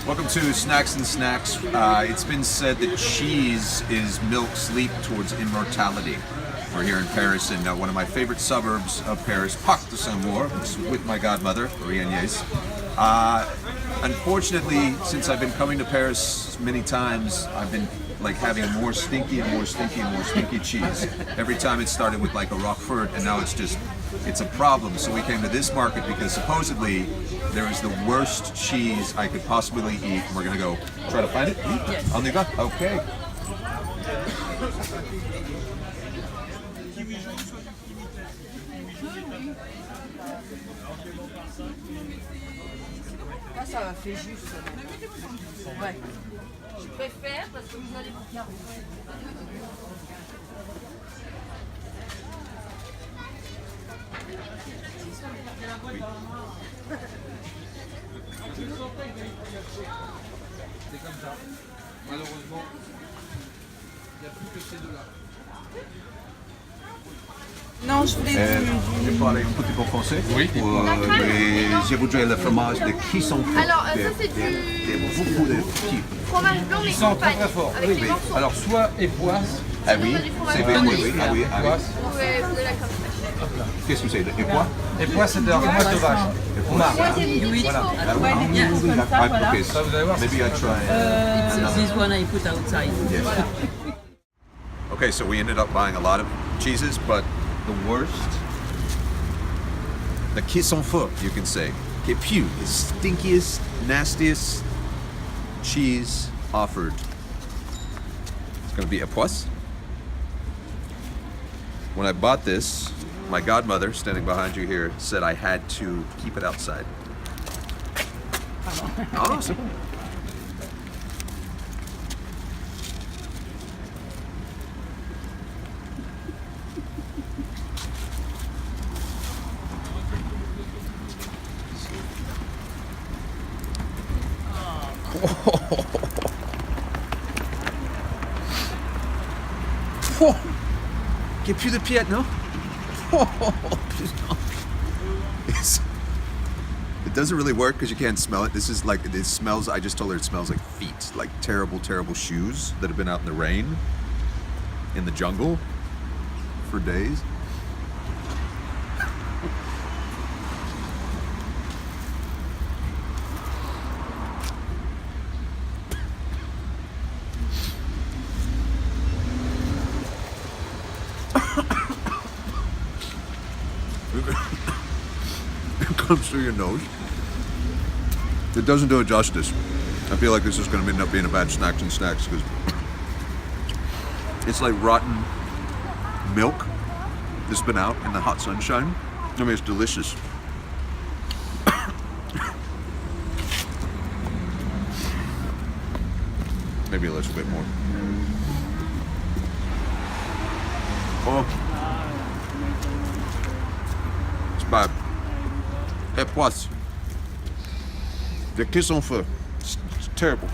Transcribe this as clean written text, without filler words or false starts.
Welcome to Snacks and Snacks. It's been said that cheese is milk's leap towards immortality. We're here in Paris, in one of my favorite suburbs of Paris, Parc de Saint-Maur, with my godmother, Marie Agnès. Unfortunately, since I've been coming to Paris many times, I've been like having more stinky and more stinky and more stinky cheese. Every time it started with like a Roquefort, and now it's a problem. So we came to this market because supposedly there is the worst cheese I could possibly eat. And we're gonna go try to find it. Yes. On the go. Okay. Là, ça fait juste. Ouais. Je préfère parce que vous allez vous faire. C'est comme ça. Malheureusement, il n'y a plus que ces deux-là. Non, je voulais Je parle un petit peu français. Oui. Je voudrais le fromage de qui sont faits. Alors, ça c'est du Beaucoup de petits. fromage blanc mais Ils sont très campagne, très forts. avec les morceaux. Alors, soit époisse, Ah oui, c'est vrai, oui, oui, ah oui, ah oui. époisse. Ouais, vous avez la crème fraîche. Qu'est-ce que c'est? Et quoi? Époisse, c'est de la fromage de vache. On marque. Voilà. Ouais, les Ah, comme ça, voilà. okay, Ça, vous allez voir. maybe I try. This one I put outside. Okay, so we ended up buying a lot of cheeses, but the worst, the qui sont faux, you can say, qui pue, the stinkiest, nastiest cheese offered. It's going to be époisse. When I bought this, my godmother, standing behind you here, said I had to keep it outside. Oh, c'est bon. Oh, get plus de pied, no? Oh, putain. It doesn't really work because you can't smell it. This is like, it smells, I just told her it smells like feet, like terrible, terrible shoes that have been out in the rain, in the jungle for days. It comes through your nose. It doesn't do it justice. I feel like this is going to end up being a bad Snacks and Snacks because it's like rotten milk that's been out in the hot sunshine. I mean, it's delicious. Maybe a little bit more. Oh. It's bad. Époisse. The qui sont faux. It's terrible.